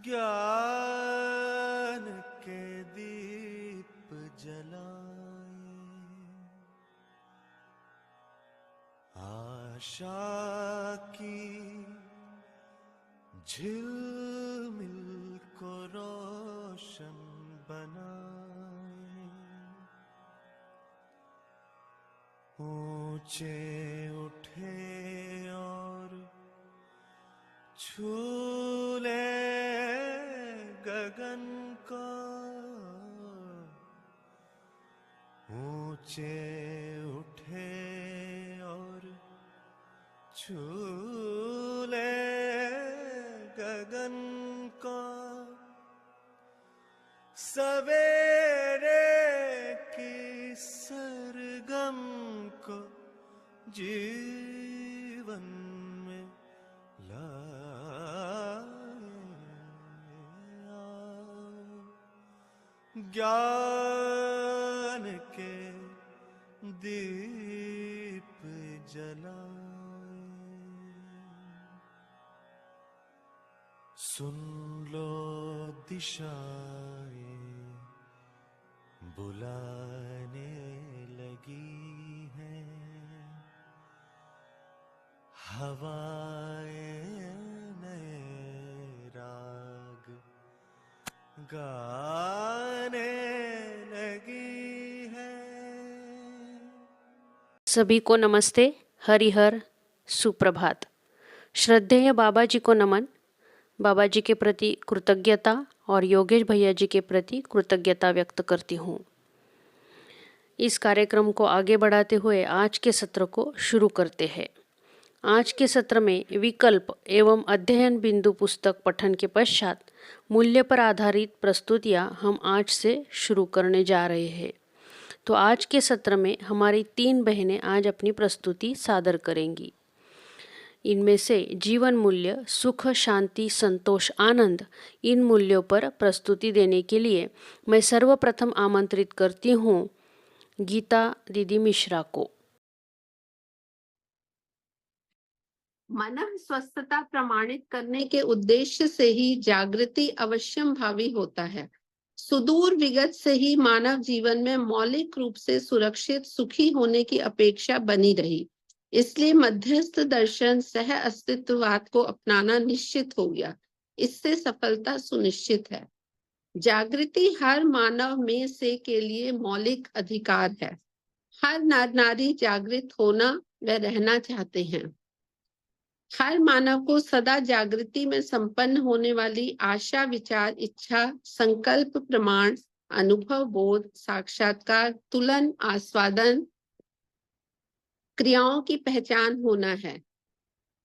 ज्ञान के दीप जलाए, आशा की झिलमिल को रोशन बनाए, ऊंचे उठे और छू ले गगन को, ऊंचे उठे और छू ले गगन को, सवेरे की सरगम को जीवन में ज्ञान के दीप जलाए। सुन लो दिशाएं बुलाने लगी हैं, हवाएं नए राग गाने लगी है। सभी को नमस्ते, हरिहर, सुप्रभात। श्रद्धेय बाबा जी को नमन। बाबा जी के प्रति कृतज्ञता और योगेश भैया जी के प्रति कृतज्ञता व्यक्त करती हूँ। इस कार्यक्रम को आगे बढ़ाते हुए आज के सत्र को शुरू करते हैं। आज के सत्र में विकल्प एवं अध्ययन बिंदु पुस्तक पठन के पश्चात मूल्य पर आधारित प्रस्तुतियाँ हम आज से शुरू करने जा रहे हैं। तो आज के सत्र में हमारी 3 बहनें आज अपनी प्रस्तुति सादर करेंगी। इनमें से जीवन मूल्य, सुख, शांति, संतोष, आनंद, इन मूल्यों पर प्रस्तुति देने के लिए मैं सर्वप्रथम आमंत्रित करती हूँ गीता दीदी मिश्रा को। मानव स्वस्थता प्रमाणित करने के उद्देश्य से ही जागृति अवश्यम भावी होता है। सुदूर विगत से ही मानव जीवन में मौलिक रूप से सुरक्षित सुखी होने की अपेक्षा बनी रही। इसलिए मध्यस्थ दर्शन सह अस्तित्ववाद को अपनाना निश्चित हो गया। इससे सफलता सुनिश्चित है। जागृति हर मानव में से के लिए मौलिक अधिकार है। हर नर नारी जागृत होना व रहना चाहते हैं। हर मानव को सदा जागृति में संपन्न होने वाली आशा, विचार, इच्छा, संकल्प, प्रमाण, अनुभव, बोध, साक्षात्कार, तुलन, आस्वादन, क्रियाओं की पहचान होना है।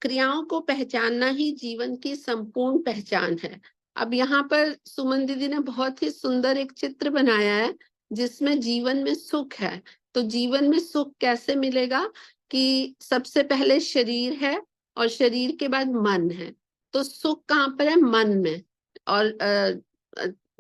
क्रियाओं को पहचानना ही जीवन की संपूर्ण पहचान है। अब यहाँ पर सुमन दीदी ने बहुत ही सुंदर एक चित्र बनाया है जिसमें जीवन में सुख है। तो जीवन में सुख कैसे मिलेगा कि सबसे पहले शरीर है और शरीर के बाद मन है। तो सुख कहाँ पर है? मन में। और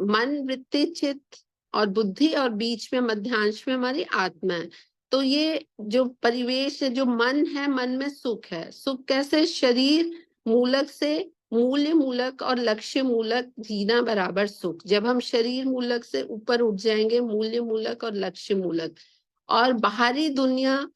मन, वृत्ति, चित्त और बुद्धि और बीच में मध्यांश में हमारी आत्मा है। तो ये जो परिवेश है, जो मन है, मन में सुख है। सुख कैसे? शरीर मूलक से मूल्य मूलक और लक्ष्य मूलक जीना बराबर सुख। जब हम शरीर मूलक से ऊपर उठ जाएंगे, मूल्य मूलक और लक्ष्य मूलक, और बाहरी दुनिया,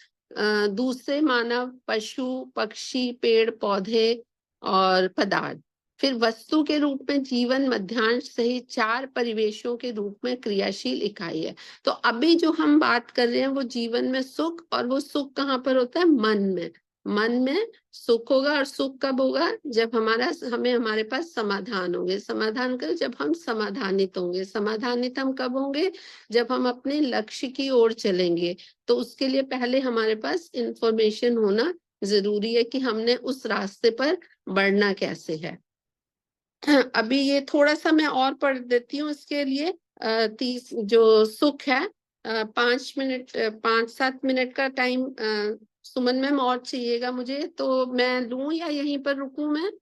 दूसरे मानव, पशु, पक्षी, पेड़ पौधे और पदार्थ, फिर वस्तु के रूप में जीवन, मध्यांश सहित 4 परिवेशों के रूप में क्रियाशील इकाई है। तो अभी जो हम बात कर रहे हैं वो जीवन में सुख, और वो सुख कहाँ पर होता है? मन में। मन में सुख होगा। और सुख कब होगा? जब हमारे पास समाधान होंगे। समाधान कर जब हम समाधानित होंगे। समाधानित हम कब होंगे? जब हम अपने लक्ष्य की ओर चलेंगे। तो उसके लिए पहले हमारे पास इंफॉर्मेशन होना जरूरी है कि हमने उस रास्ते पर बढ़ना कैसे है। अभी ये थोड़ा सा मैं और पढ़ देती हूँ इसके लिए। 30 जो सुख है, 5-7 मिनट का टाइम सुमन मैम और चाहिएगा मुझे, तो मैं लूं या यहीं पर रुकूं मैं,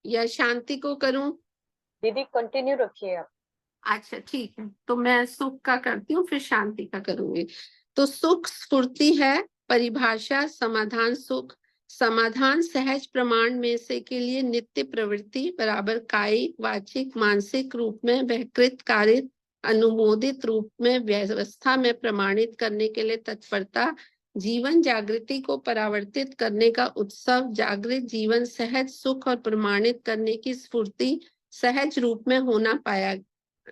या शांति को करूं? दीदी कंटिन्यू रखिए आप। अच्छा ठीक है, तो मैं सुख का करती हूँ, फिर शांति का करूंगी। तो सुख स्फूर्ति है, परिभाषा, समाधान सुख समाधान सहज प्रमाण में से के लिए नित्य प्रवृत्ति बराबर कायिक वाचिक मानसिक रूप में व्यकृत कारित अनुमोदित रूप में व्यवस्था में प्रमाणित करने के लिए तत्परता, जीवन जागृति को परावर्तित करने का उत्सव, जागृत जीवन सहज सुख और प्रमाणित करने की स्फूर्ति सहज रूप में होना पाया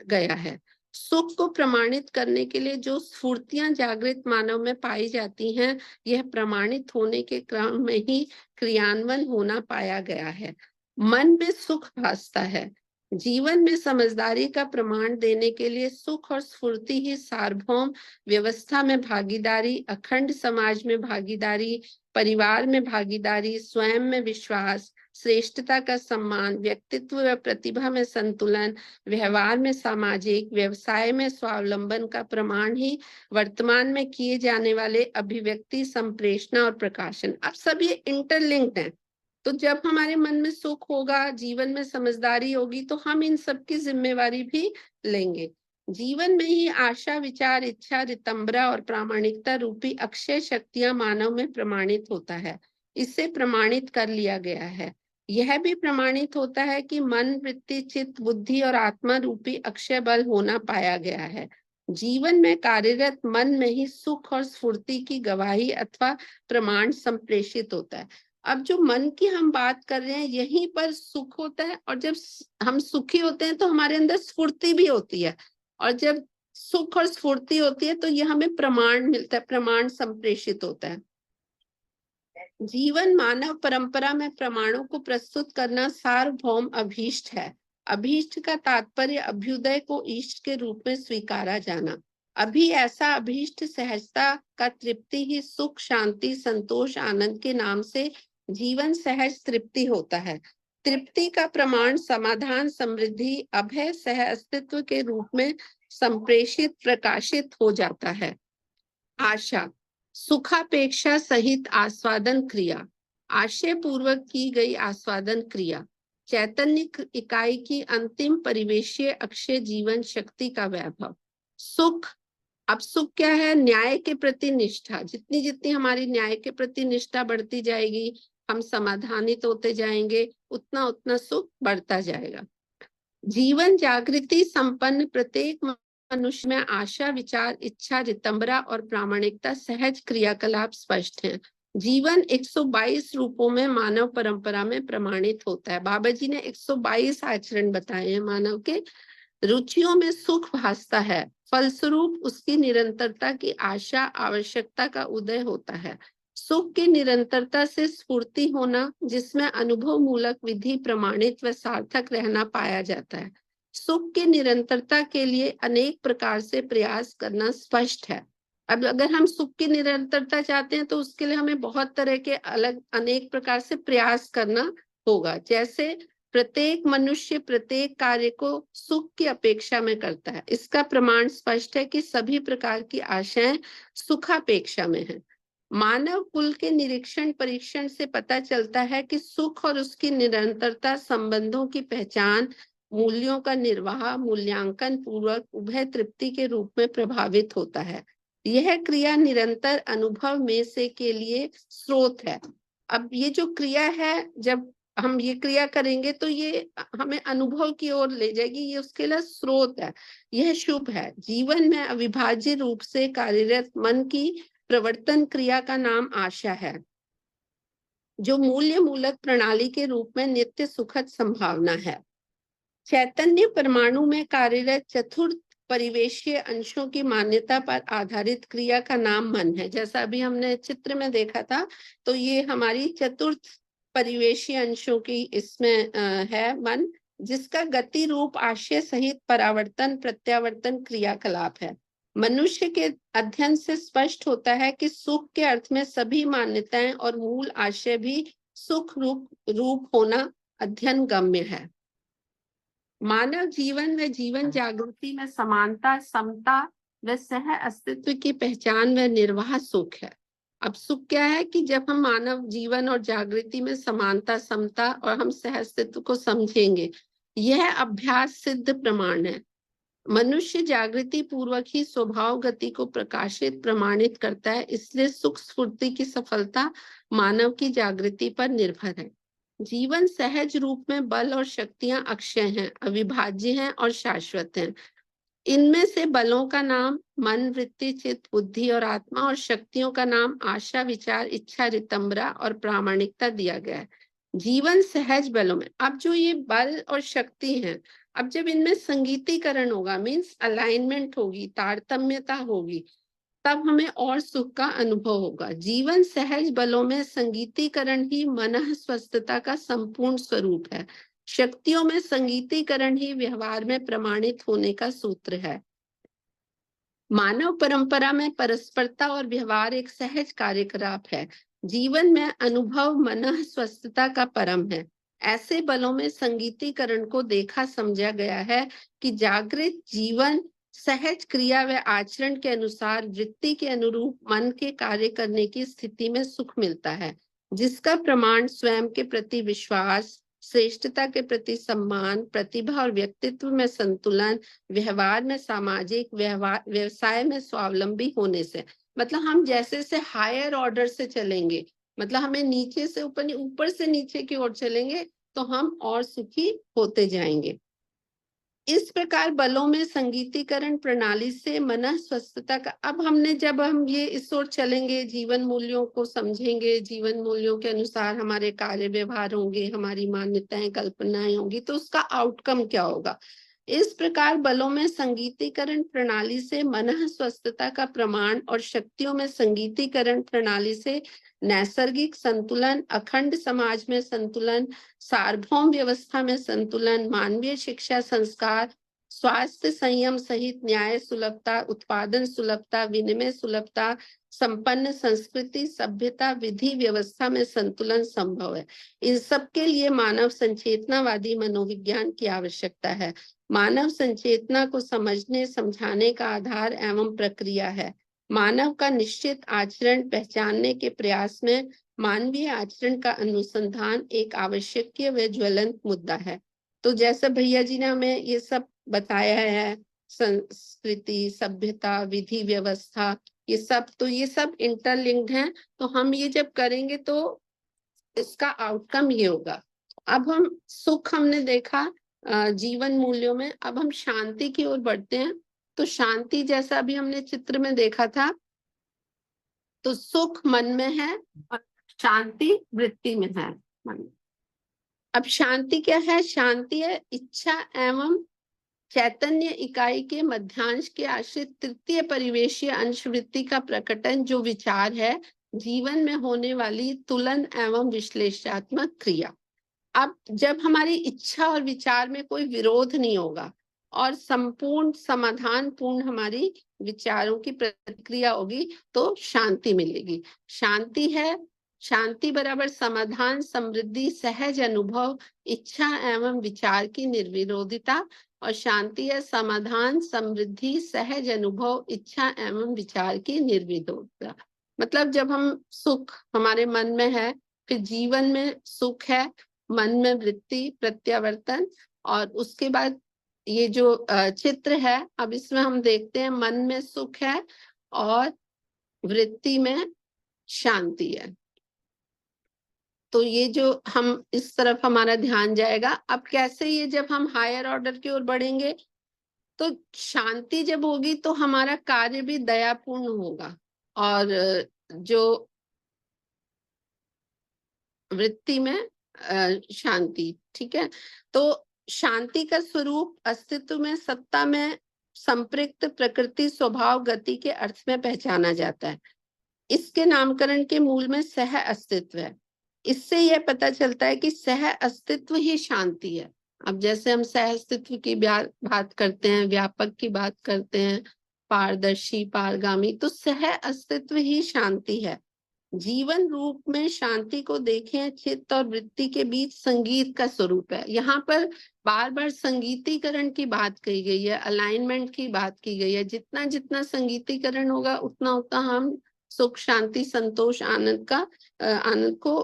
गया है। सुख को प्रमाणित करने के लिए जो स्फूर्तियां जागृत मानव में पाई जाती हैं, यह प्रमाणित होने के क्रम में ही क्रियान्वयन होना पाया गया है। मन में सुख भासता है। जीवन में समझदारी का प्रमाण देने के लिए सुख और स्फूर्ति ही सार्वभौम व्यवस्था में भागीदारी, अखंड समाज में भागीदारी, परिवार में भागीदारी, स्वयं में विश्वास, श्रेष्ठता का सम्मान, व्यक्तित्व व प्रतिभा में संतुलन, व्यवहार में सामाजिक, व्यवसाय में स्वावलंबन का प्रमाण ही वर्तमान में किए जाने वाले अभिव्यक्ति, संप्रेषण और प्रकाशन। अब सब ये इंटरलिंक्ड है। तो जब हमारे मन में सुख होगा, जीवन में समझदारी होगी, तो हम इन सब की जिम्मेवारी भी लेंगे। जीवन में ही आशा, विचार, इच्छा, रितंबरा और प्रामाणिकता रूपी अक्षय शक्तियां मानव में प्रमाणित होता है। इससे प्रमाणित कर लिया गया है। यह भी प्रमाणित होता है कि मन, वृत्ति, चित्त, बुद्धि और आत्मा रूपी अक्षय बल होना पाया गया है। जीवन में कार्यरत मन में ही सुख और स्फूर्ति की गवाही अथवा प्रमाण संप्रेषित होता है। अब जो मन की हम बात कर रहे हैं, यहीं पर सुख होता है, और जब हम सुखी होते हैं तो हमारे अंदर स्फूर्ति भी होती है, और जब सुख और स्फूर्ति होती है तो यह हमें प्रमाण मिलता है, प्रमाण संप्रेषित होता है। जीवन मानव परंपरा में प्रमाणों को प्रस्तुत करना सार्वभौम अभीष्ट है। अभीष्ट का तात्पर्य अभ्युदय को इष्ट के रूप में स्वीकारा जाना। अभी ऐसा अभीष्ट सहजता का तृप्ति ही सुख, शांति, संतोष, आनंद के नाम से जीवन सहज तृप्ति होता है। तृप्ति का प्रमाण समाधान, समृद्धि, अभय, सह अस्तित्व के रूप में संप्रेषित, प्रकाशित हो जाता है। आशा, सुखापेक्षा सहित आस्वादन क्रिया, आशय पूर्वक की गई आस्वादन क्रिया, चैतन्य इकाई की अंतिम परिवेशीय अक्षय जीवन शक्ति का वैभव। सुख, अब सुख क्या है? न्याय के प्रति निष्ठा। जितनी जितनी हमारी न्याय के प्रति निष्ठा बढ़ती जाएगी, हम समाधानित होते जाएंगे, उतना उतना सुख बढ़ता जाएगा। जीवन जागृति संपन्न प्रत्येक मनुष्य में आशा, विचार, इच्छा, रितंबरा और प्रामाणिकता सहज क्रियाकलाप स्पष्ट हैं। जीवन 122 रूपों में मानव परंपरा में प्रमाणित होता है। बाबा जी ने 122 आचरण बताए हैं मानव के। रुचियों में सुख भासता है, फलस्वरूप उसकी निरंतरता की आशा, आवश्यकता का उदय होता है। सुख की निरंतरता से स्फूर्ति होना, जिसमें अनुभव मूलक विधि प्रमाणित व सार्थक रहना पाया जाता है। सुख की निरंतरता के लिए अनेक प्रकार से प्रयास करना स्पष्ट है। अब अगर हम सुख की निरंतरता चाहते हैं तो उसके लिए हमें बहुत तरह के अलग अनेक प्रकार से प्रयास करना होगा। जैसे प्रत्येक मनुष्य प्रत्येक कार्य को सुख की अपेक्षा में करता है। इसका प्रमाण स्पष्ट है कि सभी प्रकार की आशाएं सुखापेक्षा में है। मानव कुल के निरीक्षण परीक्षण से पता चलता है कि सुख और उसकी निरंतरता संबंधों की पहचान, मूल्यों का निर्वाह, मूल्यांकन पूर्वक उभय तृप्ति के रूप में प्रभावित होता है। यह क्रिया निरंतर अनुभव में से के लिए स्रोत है। अब ये जो क्रिया है, जब हम ये क्रिया करेंगे तो ये हमें अनुभव की ओर ले जाएगी, ये उसके लिए स्रोत है। यह शुभ है। जीवन में अविभाज्य रूप से कार्यरत मन की प्रवर्तन क्रिया का नाम आशा है, जो मूल्य मूलक प्रणाली के रूप में नित्य सुखद संभावना है। चैतन्य परमाणु में कार्यरत चतुर्थ परिवेशीय अंशों की मान्यता पर आधारित क्रिया का नाम मन है। जैसा अभी हमने चित्र में देखा था, तो ये हमारी चतुर्थ परिवेशीय अंशों की इसमें है मन, जिसका गति रूप आशय सहित परावर्तन, प्रत्यावर्तन क्रियाकलाप है। मनुष्य के अध्ययन से स्पष्ट होता है कि सुख के अर्थ में सभी मान्यताएं और मूल आशय भी सुख रूप होना अध्ययन गम्य है। मानव जीवन व जीवन जागृति में समानता, समता व सह अस्तित्व की पहचान व निर्वाह सुख है। अब सुख क्या है कि जब हम मानव जीवन और जागृति में समानता, समता और हम सह अस्तित्व को समझेंगे, यह अभ्यास सिद्ध प्रमाण है। मनुष्य जागृति पूर्वक ही स्वभाव गति को प्रकाशित प्रमाणित करता है, इसलिए सुख स्फूर्ति की सफलता मानव की जागृति पर निर्भर है। जीवन सहज रूप में बल और शक्तियां अक्षय हैं, अविभाज्य हैं और शाश्वत हैं। इनमें से बलों का नाम मन, वृत्ति, चित्त, बुद्धि और आत्मा, और शक्तियों का नाम आशा, विचार, इच्छा, रितंबरा और प्रामाणिकता दिया गया है। जीवन सहज बलों में, अब जो ये बल और शक्ति हैं, अब जब इनमें संगीतीकरण होगा, मीन्स अलाइनमेंट होगी, तारतम्यता होगी, तब हमें और सुख का अनुभव होगा। जीवन सहज बलों में संगीतीकरण ही मन स्वस्थता का संपूर्ण स्वरूप है। शक्तियों में संगीतीकरण ही व्यवहार में प्रमाणित होने का सूत्र है। मानव परंपरा में परस्परता और व्यवहार एक सहज कार्यकलाप है। जीवन में अनुभव मन स्वस्थता का परम है। ऐसे बलों में संगीतीकरण को देखा समझा गया है कि जागृत जीवन सहज क्रिया व आचरण के अनुसार वृत्ति के अनुरूप मन के कार्य करने की स्थिति में सुख मिलता है, जिसका प्रमाण स्वयं के प्रति विश्वास, श्रेष्ठता के प्रति सम्मान, प्रतिभा और व्यक्तित्व में संतुलन, व्यवहार में सामाजिक, व्यवसाय में स्वावलंबी होने से। मतलब हम जैसे से हायर ऑर्डर से चलेंगे, मतलब हमें नीचे से ऊपर, ऊपर से नीचे की ओर चलेंगे, तो हम और सुखी होते जाएंगे। इस प्रकार बलों में संगीतीकरण प्रणाली से मन स्वस्थता का, अब हमने जब हम ये इस ओर चलेंगे, जीवन मूल्यों को समझेंगे, जीवन मूल्यों के अनुसार हमारे कार्य व्यवहार होंगे, हमारी मान्यताएं कल्पनाएं होंगी, तो उसका आउटकम क्या होगा। इस प्रकार बलों में संगीतीकरण प्रणाली से मन स्वस्थता का प्रमाण और शक्तियों में संगीतीकरण प्रणाली से नैसर्गिक संतुलन, अखंड समाज में संतुलन, सार्वभौम व्यवस्था में संतुलन, मानवीय शिक्षा संस्कार, स्वास्थ्य संयम सहित न्याय सुलभता, उत्पादन सुलभता, विनिमय सुलभता, संपन्न संस्कृति, सभ्यता, विधि व्यवस्था में संतुलन संभव है। इन सब के लिए मानव संचेतनावादी मनोविज्ञान की आवश्यकता है। मानव संचेतना को समझने समझाने का आधार एवं प्रक्रिया है। मानव का निश्चित आचरण पहचानने के प्रयास में मानवीय आचरण का अनुसंधान एक आवश्यक व ज्वलंत मुद्दा है। तो जैसा भैया जी ने हमें ये सब बताया है, संस्कृति, सभ्यता, विधि व्यवस्था, ये सब इंटरलिंक्ड हैं। तो हम ये जब करेंगे तो इसका आउटकम ये होगा। अब हम सुख हमने देखा जीवन मूल्यों में, अब हम शांति की ओर बढ़ते हैं। तो शांति जैसा अभी हमने चित्र में देखा था, तो सुख मन में है और शांति वृत्ति में है, मन में। अब शांति क्या है? शांति है इच्छा एवं चैतन्य इकाई के मध्यांश के आश्रित तृतीय परिवेशीय अंश वृत्ति का प्रकटन, जो विचार है जीवन में होने वाली तुलन एवं विश्लेषणात्मक क्रिया। अब जब हमारी इच्छा और विचार में कोई विरोध नहीं होगा और संपूर्ण समाधान पूर्ण हमारी विचारों की प्रतिक्रिया होगी, तो शांति मिलेगी। शांति है, शांति बराबर समाधान, समृद्धि, सहज अनुभव, इच्छा एवं विचार की निर्विरोधिता, और शांति है समाधान, समृद्धि, सहज अनुभव, इच्छा एवं विचार की निर्विरोधिता। मतलब जब हम सुख हमारे मन में है, फिर जीवन में सुख है, मन में वृत्ति प्रत्यावर्तन, और उसके बाद ये जो चित्र है, अब इसमें हम देखते हैं मन में सुख है और वृत्ति में शांति है। तो ये जो हम इस तरफ हमारा ध्यान जाएगा। अब कैसे ये जब हम हायर ऑर्डर की ओर बढ़ेंगे, तो शांति जब होगी तो हमारा कार्य भी दयापूर्ण होगा, और जो वृत्ति में शांति, ठीक है। तो शांति का स्वरूप अस्तित्व में, सत्ता में संपृक्त प्रकृति स्वभाव गति के अर्थ में पहचाना जाता है। इसके नामकरण के मूल में सह अस्तित्व है। इससे यह पता चलता है कि सह अस्तित्व ही शांति है। अब जैसे हम सह अस्तित्व की बात करते हैं, व्यापक की बात करते हैं, पारदर्शी, पारगामी, तो सह अस्तित्व ही शांति है। जीवन रूप में शांति को देखें, चित्त और वृत्ति के बीच संगीत का स्वरूप है। यहाँ पर बार बार संगीतीकरण की बात कही गई है, अलाइनमेंट की बात की गई है। जितना जितना संगीतीकरण होगा, उतना उतना हम सुख, शांति, संतोष, आनंद को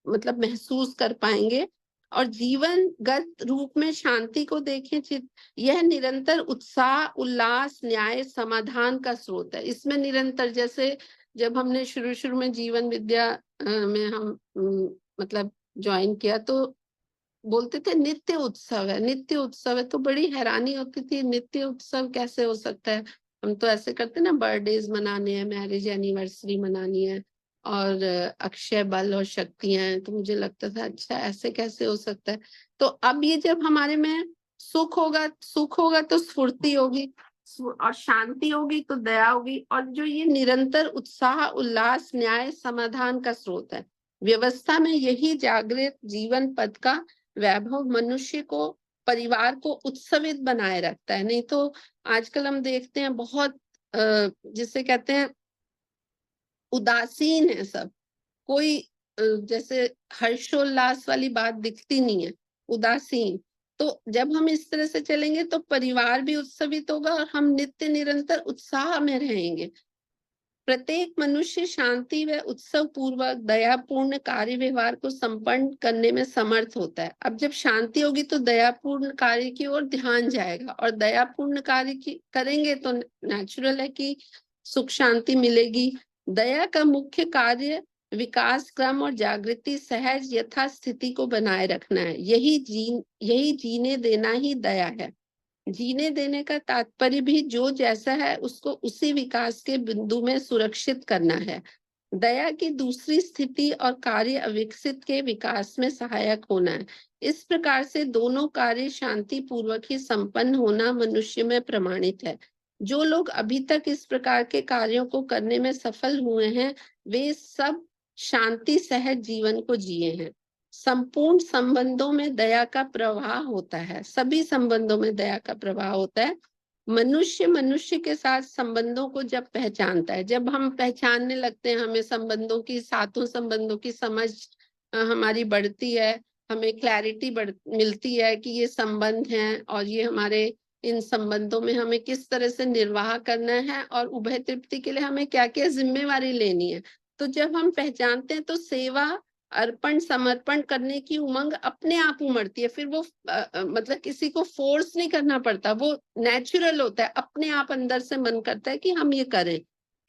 मतलब महसूस कर पाएंगे। और जीवनगत रूप में शांति को देखें, यह निरंतर उत्साह, उल्लास, न्याय, समाधान का स्रोत है। इसमें निरंतर, जैसे जब हमने शुरू में जीवन विद्या में हम मतलब ज्वाइन किया तो बोलते थे नित्य उत्सव है, नित्य उत्सव है। तो बड़ी हैरानी होती थी, नित्य उत्सव कैसे हो सकता है? हम तो ऐसे करते ना, बर्थडेज मनाने हैं, मैरिज एनिवर्सरी मनानी है और अक्षय बल और शक्तियां हैं। तो मुझे लगता था अच्छा ऐसे कैसे हो सकता है। तो अब ये जब हमारे में सुख होगा तो स्फूर्ति होगी, और शांति होगी तो दया होगी, और जो ये निरंतर उत्साह, उल्लास, न्याय, समाधान का स्रोत है। व्यवस्था में यही जागृत जीवन पद का वैभव मनुष्य को, परिवार को उत्सवित बनाए रखता है। नहीं तो आजकल हम देखते हैं बहुत जिसे कहते हैं उदासीन है सब, कोई जैसे हर्षोल्लास वाली बात दिखती नहीं है, उदासीन। तो जब हम इस तरह से चलेंगे तो परिवार भी उत्सवित होगा और हम नित्य निरंतर उत्साह में रहेंगे। प्रत्येक मनुष्य शांति व उत्सव पूर्वक दयापूर्ण कार्य व्यवहार को संपन्न करने में समर्थ होता है। अब जब शांति होगी तो दयापूर्ण कार्य की ओर ध्यान जाएगा, और दयापूर्ण कार्य करेंगे तो नेचुरल है कि सुख शांति मिलेगी। दया का मुख्य कार्य विकास क्रम और जागृति सहज यथास्थिति को बनाए रखना है। यही जीने देना ही दया है। जीने देने का तात्पर्य भी जो जैसा है उसको उसी विकास के बिंदु में सुरक्षित करना है। दया की दूसरी स्थिति और कार्य अविकसित के विकास में सहायक होना है। इस प्रकार से दोनों कार्य शांति पूर्वक ही संपन्न होना मनुष्य में प्रमाणित है। जो लोग अभी तक इस प्रकार के कार्यों को करने में सफल हुए हैं, वे सब शांति सहज जीवन को जिए हैं। संपूर्ण संबंधों में दया का प्रवाह होता है, सभी संबंधों में दया का प्रवाह होता है। मनुष्य के साथ संबंधों को जब पहचानता है, जब हम पहचानने लगते हैं, हमें संबंधों की, सातों संबंधों की समझ हमारी बढ़ती है, हमें क्लैरिटी मिलती है कि ये संबंध हैं और ये हमारे, इन संबंधों में हमें किस तरह से निर्वाह करना है और उभय तृप्ति के लिए हमें क्या क्या जिम्मेवारी लेनी है। तो जब हम पहचानते हैं तो सेवा, अर्पण, समर्पण करने की उमंग अपने आप उमड़ती है। फिर वो मतलब किसी को फोर्स नहीं करना पड़ता, वो नेचुरल होता है, अपने आप अंदर से मन करता है कि हम ये करें।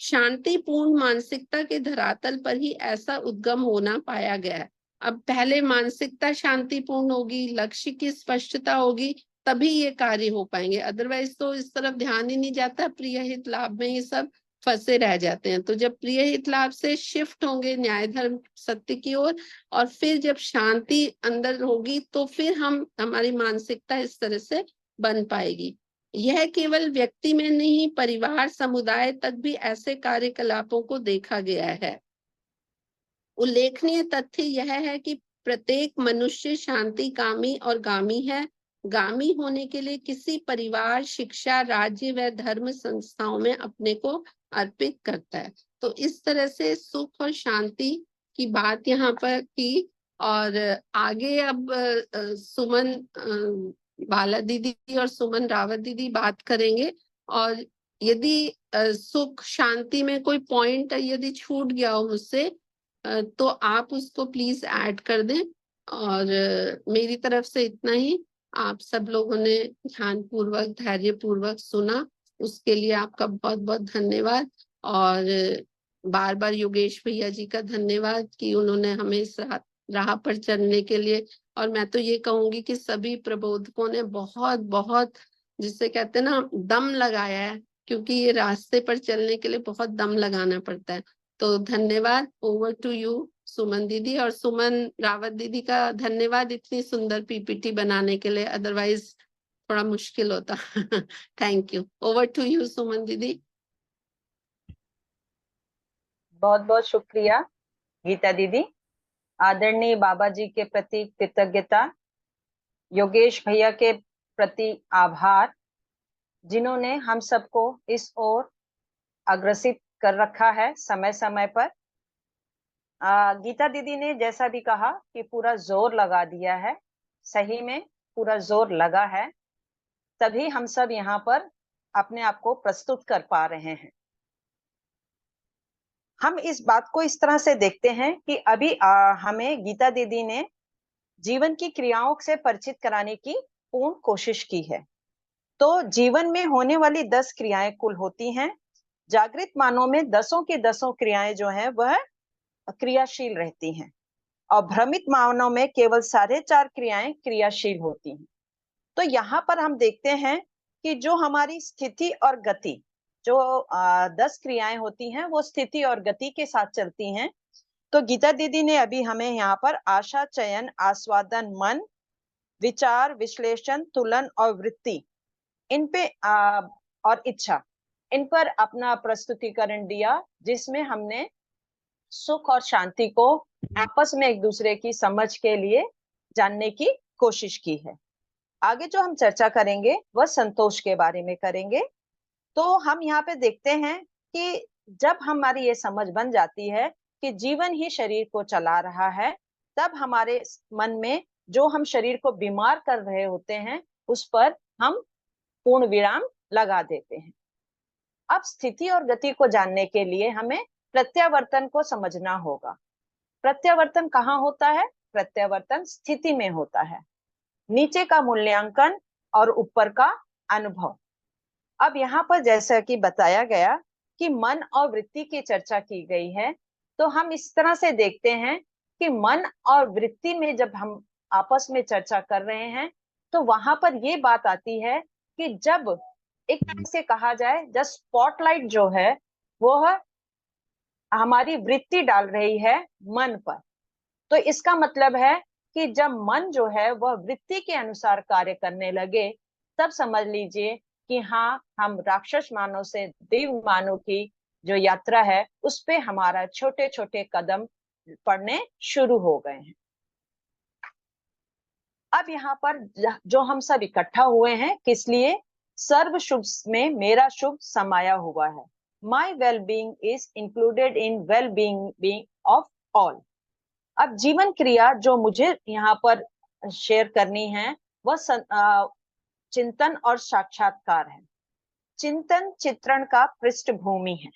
शांतिपूर्ण मानसिकता के धरातल पर ही ऐसा उद्गम होना पाया गया है। अब पहले मानसिकता शांतिपूर्ण होगी, लक्ष्य की स्पष्टता होगी, तभी ये कार्य हो पाएंगे। अदरवाइज तो इस तरफ ध्यान ही नहीं जाता, प्रिय हित लाभ में ये सब फंसे रह जाते हैं। तो जब प्रिय हित लाभ से शिफ्ट होंगे न्याय धर्म सत्य की ओर, और फिर जब शांति अंदर होगी तो फिर हमारी मानसिकता इस तरह से बन पाएगी। यह केवल व्यक्ति में नहीं, परिवार, समुदाय तक भी ऐसे कार्यकलापों को देखा गया है। उल्लेखनीय तथ्य यह है कि प्रत्येक मनुष्य शांति कामी और गामी है। गामी होने के लिए किसी परिवार, शिक्षा, राज्य व धर्म संस्थाओं में अपने को अर्पित करता है। तो इस तरह से सुख और शांति की बात यहाँ पर की। और आगे अब सुमन बाला दीदी और सुमन रावत दीदी बात करेंगे। और यदि सुख शांति में कोई पॉइंट यदि छूट गया हो मुझसे, तो आप उसको प्लीज ऐड कर दें। और मेरी तरफ से इतना ही। आप सब लोगों ने ध्यान पूर्वक, धैर्य पूर्वक सुना, उसके लिए आपका बहुत बहुत धन्यवाद। और बार बार योगेश भैया जी का धन्यवाद कि उन्होंने हमें इस राह पर चलने के लिए। और मैं तो ये कहूंगी कि सभी प्रबोधकों ने बहुत बहुत, जिसे कहते हैं ना, दम लगाया है, क्योंकि ये रास्ते पर चलने के लिए बहुत दम लगाना पड़ता है। तो धन्यवाद। ओवर टू यू सुमन दीदी। और सुमन रावत दीदी का धन्यवाद इतनी सुंदर पीपीटी बनाने के लिए, अदरवाइज थोड़ा मुश्किल होता। Thank you. Over to you Suman दीदी। बहुत बहुत शुक्रिया गीता दीदी। आदरणीय बाबा जी के प्रति कृतज्ञता, योगेश भैया के प्रति आभार, जिन्होंने हम सबको इस ओर अग्रसित कर रखा है समय समय पर। गीता दीदी ने जैसा भी कहा कि पूरा जोर लगा दिया है, सही में पूरा जोर लगा है, तभी हम सब यहाँ पर अपने आप को प्रस्तुत कर पा रहे हैं। हम इस बात को इस तरह से देखते हैं कि अभी हमें गीता दीदी ने जीवन की क्रियाओं से परिचित कराने की पूर्ण कोशिश की है। तो जीवन में होने वाली 10 क्रियाएं कुल होती हैं। जागृत मानव में 10 की 10 क्रियाएं जो हैं वह क्रियाशील रहती हैं और भ्रमित मानव में केवल 4.5 क्रियाएं क्रियाशील होती हैं। तो यहाँ पर हम देखते हैं कि जो हमारी स्थिति और गति, जो 10 क्रियाएं होती हैं वो स्थिति और गति के साथ चलती हैं। तो गीता दीदी ने अभी हमें यहाँ पर आशा, चयन, आस्वादन, मन, विचार, विश्लेषण, तुलन और वृत्ति, इन पे और इच्छा, इन पर अपना प्रस्तुतिकरण दिया, जिसमें हमने सुख और शांति को आपस में एक दूसरे की समझ के लिए जानने की कोशिश की है। आगे जो हम चर्चा करेंगे वह संतोष के बारे में करेंगे। तो हम यहाँ पे देखते हैं कि जब हमारी ये समझ बन जाती है कि जीवन ही शरीर को चला रहा है, तब हमारे मन में जो हम शरीर को बीमार कर रहे होते हैं उस पर हम पूर्ण विराम लगा देते हैं। अब स्थिति और गति को जानने के लिए हमें प्रत्यावर्तन को समझना होगा। प्रत्यावर्तन कहाँ होता है? प्रत्यावर्तन स्थिति में होता है। नीचे का मूल्यांकन और ऊपर का अनुभव। अब यहाँ पर जैसा कि बताया गया कि मन और वृत्ति की चर्चा की गई है, तो हम इस तरह से देखते हैं कि मन और वृत्ति में जब हम आपस में चर्चा कर रहे हैं तो वहां पर ये बात आती है कि जब एक तरह से कहा जाए, जब स्पॉटलाइट जो है वो हमारी वृत्ति डाल रही है मन पर, तो इसका मतलब है कि जब मन जो है वह वृत्ति के अनुसार कार्य करने लगे, तब समझ लीजिए कि हाँ, हम राक्षस मानव से देव मानव की जो यात्रा है उस पे हमारा छोटे छोटे कदम पड़ने शुरू हो गए हैं। अब यहाँ पर जो हम सब इकट्ठा हुए हैं, किस लिए? सर्व शुभ में मेरा शुभ समाया हुआ है। माई well being is included in well being of all. अब जीवन क्रिया जो मुझे यहाँ पर शेयर करनी है वह चिंतन और साक्षात्कार है। चिंतन चित्रण का पृष्ठभूमि है।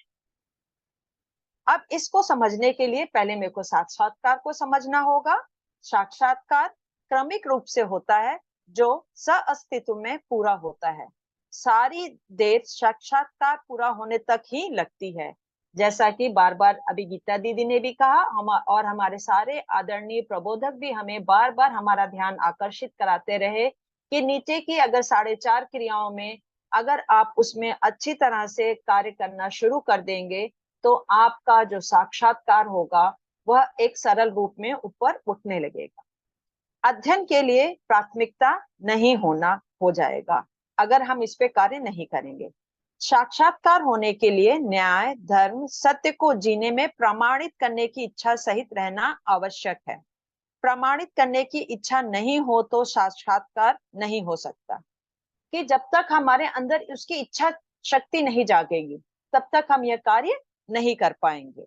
अब इसको समझने के लिए पहले मेरे को साक्षात्कार को समझना होगा। साक्षात्कार क्रमिक रूप से होता है जो सअस्तित्व में पूरा होता है। सारी देर साक्षात्कार पूरा होने तक ही लगती है। जैसा कि बार बार अभी गीता दीदी ने भी कहा, और हमारे सारे आदरणीय प्रबोधक भी हमें बार बार हमारा ध्यान आकर्षित कराते रहे कि नीचे की अगर 4.5 क्रियाओं में अगर आप उसमें अच्छी तरह से कार्य करना शुरू कर देंगे तो आपका जो साक्षात्कार होगा वह एक सरल रूप में ऊपर उठने लगेगा। अध्ययन के लिए प्राथमिकता नहीं होना हो जाएगा अगर हम इस पे कार्य नहीं करेंगे। साक्षात्कार होने के लिए न्याय, धर्म, सत्य को जीने में प्रमाणित करने की इच्छा सहित रहना आवश्यक है। प्रमाणित करने की इच्छा नहीं हो तो साक्षात्कार नहीं हो सकता। कि जब तक हमारे अंदर उसकी इच्छा शक्ति नहीं जागेगी तब तक हम यह कार्य नहीं कर पाएंगे।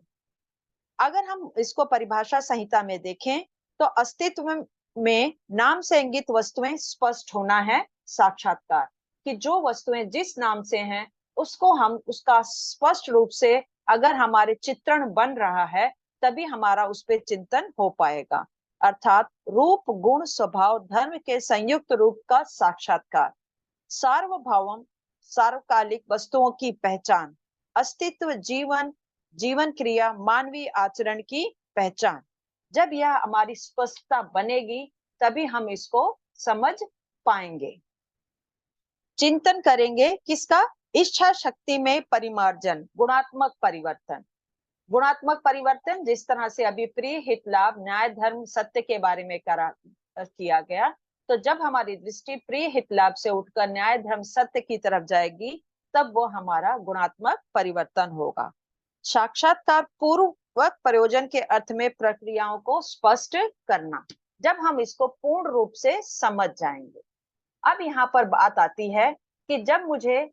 अगर हम इसको परिभाषा संहिता में देखें तो अस्तित्व में नाम से इंगित वस्तुएं स्पष्ट होना है साक्षात्कार। कि जो वस्तुएं जिस नाम से हैं उसको हम उसका स्पष्ट रूप से अगर हमारे चित्रण बन रहा है तभी हमारा उस पर चिंतन हो पाएगा। अर्थात रूप, गुण, स्वभाव, धर्म के संयुक्त रूप का साक्षात्कार। सार्वभौम सार्वकालिक वस्तुओं की पहचान। अस्तित्व, जीवन, जीवन क्रिया, मानवीय आचरण की पहचान। जब यह हमारी स्पष्टता बनेगी तभी हम इसको समझ पाएंगे। चिंतन करेंगे किसका? इच्छा शक्ति में परिमार्जन, गुणात्मक परिवर्तन। गुणात्मक परिवर्तन जिस तरह से अभी प्रिय, हित, लाभ, न्याय, धर्म, सत्य के बारे में किया गया, तो जब हमारी दृष्टि प्रिय, हित, लाभ से उठकर न्याय, धर्म, सत्य की तरफ जाएगी तब वो हमारा गुणात्मक परिवर्तन होगा। साक्षात्कार पूर्वक प्रयोजन के अर्थ में प्रक्रियाओं को स्पष्ट करना। जब हम इसको पूर्ण रूप से समझ जाएंगे। अब यहाँ पर बात आती है कि जब मुझे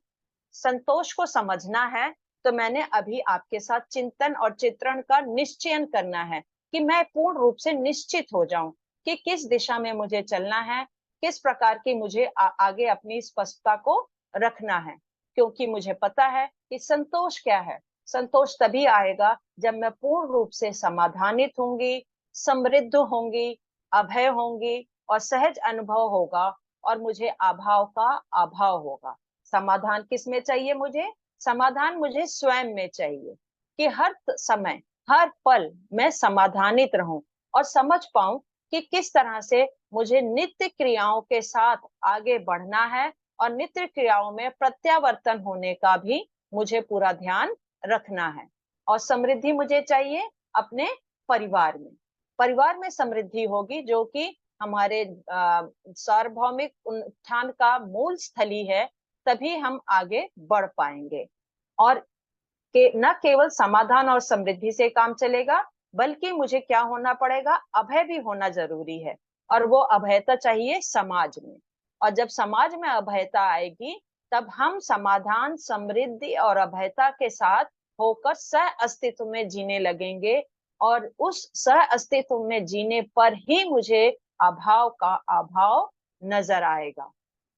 संतोष को समझना है तो मैंने अभी आपके साथ चिंतन और चित्रण का निश्चयन करना है कि मैं पूर्ण रूप से निश्चित हो जाऊं कि किस दिशा में मुझे चलना है, किस प्रकार की मुझे आगे अपनी स्पष्टता को रखना है। क्योंकि मुझे पता है कि संतोष क्या है। संतोष तभी आएगा जब मैं पूर्ण रूप से समाधानित होंगी, समृद्ध होंगी, अभय होंगी और सहज अनुभव होगा और मुझे अभाव का अभाव होगा। समाधान किस में चाहिए मुझे? समाधान मुझे स्वयं में चाहिए कि हर समय हर पल मैं समाधानित रहूं और समझ पाऊं कि किस तरह से मुझे नित्य क्रियाओं के साथ आगे बढ़ना है और नित्य क्रियाओं में प्रत्यावर्तन होने का भी मुझे पूरा ध्यान रखना है। और समृद्धि मुझे चाहिए अपने परिवार में। परिवार में समृद्धि होगी जो कि हमारे सार्वभौमिक उत्थान का मूल स्थली है, तभी हम आगे बढ़ पाएंगे। और न केवल समाधान और समृद्धि से काम चलेगा, बल्कि मुझे क्या होना पड़ेगा? अभय भी होना जरूरी है। और वो अभयता चाहिए समाज में। और जब समाज में अभयता आएगी, तब हम समाधान, समृद्धि और अभयता के साथ होकर सह अस्तित्व में जीने लगेंगे। और उस सह अस्तित्व में जीने पर ही मुझे अभाव का अभाव नजर आएगा।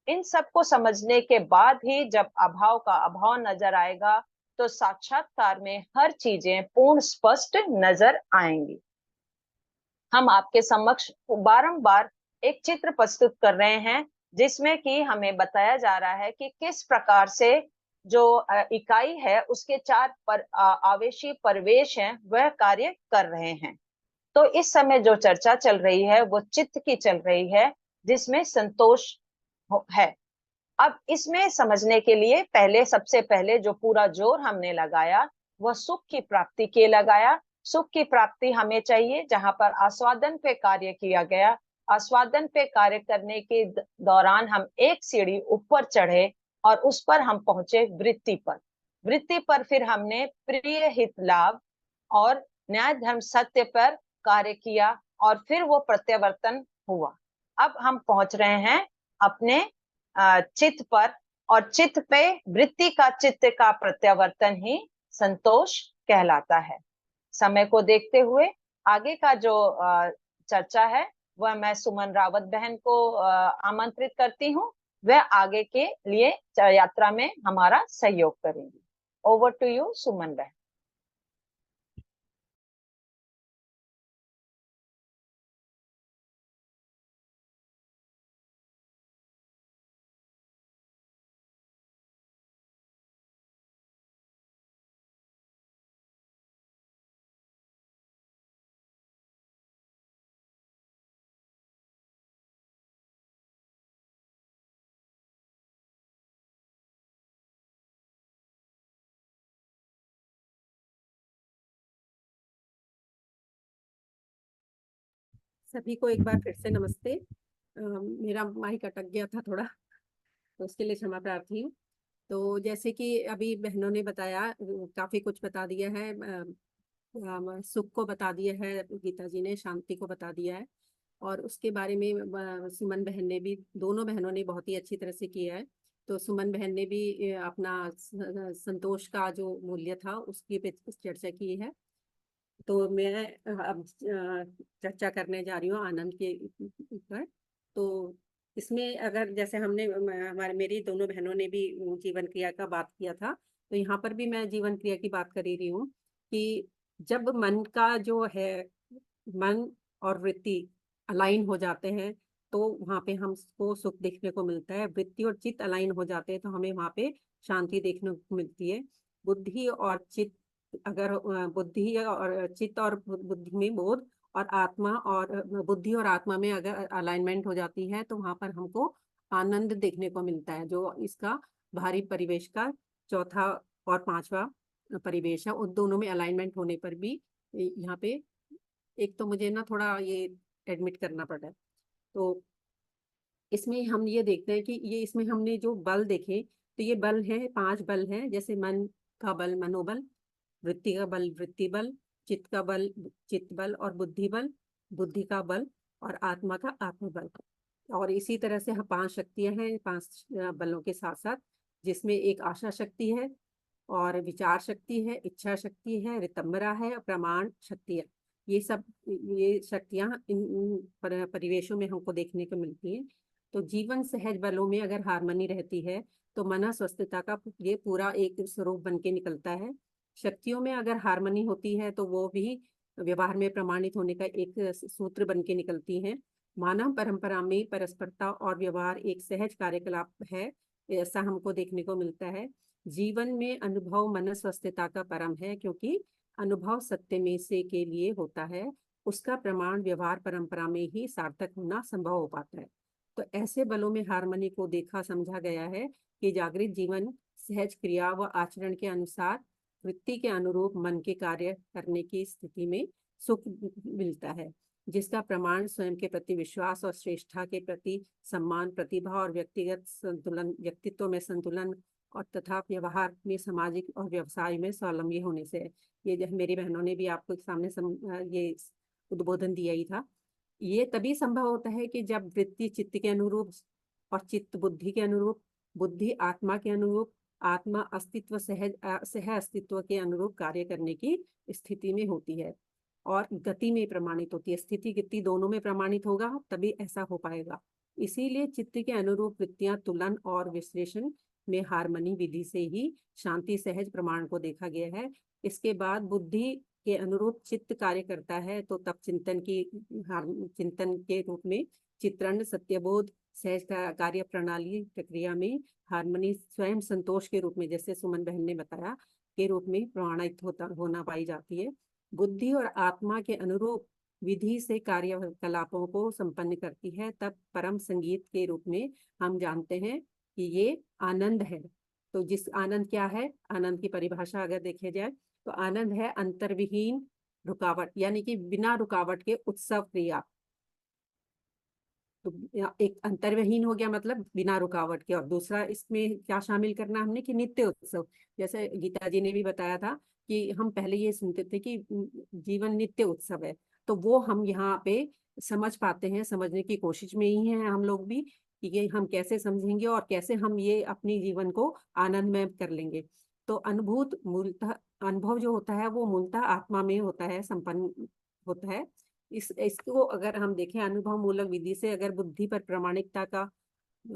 इन सबको समझने के बाद ही जब अभाव का अभाव नजर आएगा, तो साक्षात्कार में हर चीजें पूर्ण स्पष्ट नजर आएंगी। हम आपके समक्ष बारंबार एक चित्र प्रस्तुत कर रहे हैं, जिसमें कि हमें बताया जा रहा है कि किस प्रकार से जो इकाई है उसके चार आवेशी परिवेश हैं, वह कार्य कर रहे हैं। तो इस समय जो चर्चा चल रही है वो चित्त की चल रही है, जिसमें संतोष है। अब इसमें समझने के लिए सबसे पहले जो पूरा जोर हमने लगाया वह सुख की प्राप्ति के लगाया। सुख की प्राप्ति हमें चाहिए जहां पर आस्वादन पे कार्य किया गया। आस्वादन पे कार्य करने के दौरान हम एक सीढ़ी ऊपर चढ़े और उस पर हम पहुंचे वृत्ति पर। वृत्ति पर फिर हमने प्रिय हित लाभ और न्याय धर्म सत्य पर कार्य किया और फिर वो प्रत्यावर्तन हुआ। अब हम पहुंच रहे हैं अपने चित्त पर, और चित्त पे वृत्ति का चित्त का प्रत्यावर्तन ही संतोष कहलाता है। समय को देखते हुए आगे का जो चर्चा है वह मैं सुमन रावत बहन को आमंत्रित करती हूँ। वह आगे के लिए यात्रा में हमारा सहयोग करेंगी। ओवर टू यू सुमन बहन। सभी को एक बार फिर से नमस्ते। मेरा माइक अटक गया था थोड़ा, तो उसके लिए क्षमा प्रार्थी हूँ। तो जैसे कि अभी बहनों ने बताया, काफी कुछ बता दिया है। सुख को बता दिया है गीता जी ने, शांति को बता दिया है, और उसके बारे में सुमन बहन ने भी, दोनों बहनों ने बहुत ही अच्छी तरह से किया है। तो सुमन बहन ने भी अपना संतोष का जो मूल्य था उसकी पे चर्चा की है। तो मैं अब चर्चा करने जा रही हूँ आनंद के ऊपर। तो इसमें अगर जैसे मेरी दोनों बहनों ने भी जीवन क्रिया का बात किया था, तो यहाँ पर भी मैं जीवन क्रिया की बात कर रही हूँ कि जब मन का जो है, मन और वृत्ति अलाइन हो जाते हैं तो वहाँ पे हमको सुख देखने को मिलता है। वृत्ति और चित्त अलाइन हो जाते हैं तो हमें वहाँ पे शांति देखने को मिलती है। बुद्धि और चित्त, अगर बुद्धि और चित्त और बुद्धि में बोध और आत्मा, और बुद्धि और आत्मा में अगर अलाइनमेंट हो जाती है तो वहां पर हमको आनंद देखने को मिलता है, जो इसका बाहरी परिवेश का चौथा और पांचवा परिवेश है। उन दोनों में अलाइनमेंट होने पर भी यहाँ पे एक तो मुझे ना थोड़ा ये एडमिट करना पड़ा है। तो इसमें हम ये देखते हैं कि ये इसमें हमने जो बल देखे, तो ये बल है, 5 बल हैं। जैसे मन का बल मनोबल, वृत्ति का बल वृत्ति बल, चित्त का बल चित्त बल, और बुद्धि बल बुद्धि का बल, और आत्मा का आत्म बल। और इसी तरह से 5 शक्तियां हैं 5 बलों के साथ साथ, जिसमें एक आशा शक्ति है, और विचार शक्ति है, इच्छा शक्ति है, रितंबरा है, प्रमाण शक्ति है। ये शक्तियां इन परिवेशों में हमको देखने को मिलती हैं। तो जीवन सहज बलों में अगर हारमोनी रहती है तो मन स्वस्थता का ये पूरा एक स्वरूप बन के निकलता है। शक्तियों में अगर हारमोनी होती है तो वो भी व्यवहार में प्रमाणित होने का एक सूत्र बन के निकलती हैं। मानव परंपरा में परस्परता और व्यवहार एक सहज कार्यकलाप है, ऐसा हमको देखने को मिलता है। जीवन में अनुभव मनस्वस्थता का परम है, क्योंकि अनुभव सत्य में से के लिए होता है, उसका प्रमाण व्यवहार परंपरा में ही सार्थक होना संभव हो पाता है। तो ऐसे बलों में हार्मनी को देखा समझा गया है कि जागृत जीवन सहज क्रिया व आचरण के अनुसार वृत्ति के अनुरूप मन के कार्य करने की स्थिति में सुख मिलता है, जिसका प्रमाण स्वयं के प्रति विश्वास और श्रेष्ठता के प्रति सम्मान, प्रतिभा और व्यक्तिगत संतुलन, व्यक्तित्व में संतुलन और तथा व्यवहार में सामाजिक और व्यवसाय में स्वावलंबी होने से है। ये जो मेरी बहनों ने भी आपको सामने ये उद्बोधन दिया ही था। ये तभी संभव होता है कि जब वृत्ति चित्त के अनुरूप और चित्त बुद्धि के अनुरूप, बुद्धि आत्मा के अनुरूप, आत्मा अस्तित्व सह अस्तित्व के अनुरूप कार्य करने की स्थिति में होती है और गति में प्रमाणित होती है। स्थिति गति दोनों में प्रमाणित होगा तभी ऐसा हो पाएगा। इसीलिए चित्त के अनुरूप वृत्तियां तुलन और विश्लेषण में हार्मनी विधि से ही शांति सहज प्रमाण को देखा गया है। इसके बाद बुद्धि के अनुरूप चित्त कार्य करता है, तो तब चिंतन के रूप में चित्रण, सत्यबोध, सहज कार्य प्रणाली प्रक्रिया में हार्मनी स्वयं संतोष के रूप में, जैसे सुमन बहन ने बताया, के रूप में प्रमाणित होना पाई जाती है। बुद्धि और आत्मा के अनुरूप विधि से कार्यकलापों को संपन्न करती है, तब परम संगीत के रूप में हम जानते हैं कि ये आनंद है। तो जिस आनंद क्या है, आनंद की परिभाषा अगर देखी जाए तो आनंद है अंतर्विहीन रुकावट, यानी कि बिना रुकावट के उत्सव क्रिया। तो एक अंतर्विहीन हो गया मतलब बिना रुकावट के, और दूसरा इसमें क्या शामिल करना हमने कि नित्य उत्सव। जैसे गीता जी ने भी बताया था कि हम पहले ये सुनते थे कि जीवन नित्य उत्सव है, तो वो हम यहाँ पे समझ पाते हैं, समझने की कोशिश में ही हैं हम लोग भी, कि ये हम कैसे समझेंगे और कैसे हम ये अपने जीवन को आनंदमय कर लेंगे। तो अनुभव जो होता है वो मूलतः आत्मा में होता है, संपन्न होता है। इसको अगर हम देखें अनुभव मूलक विधि से, अगर बुद्धि पर प्रामाणिकता का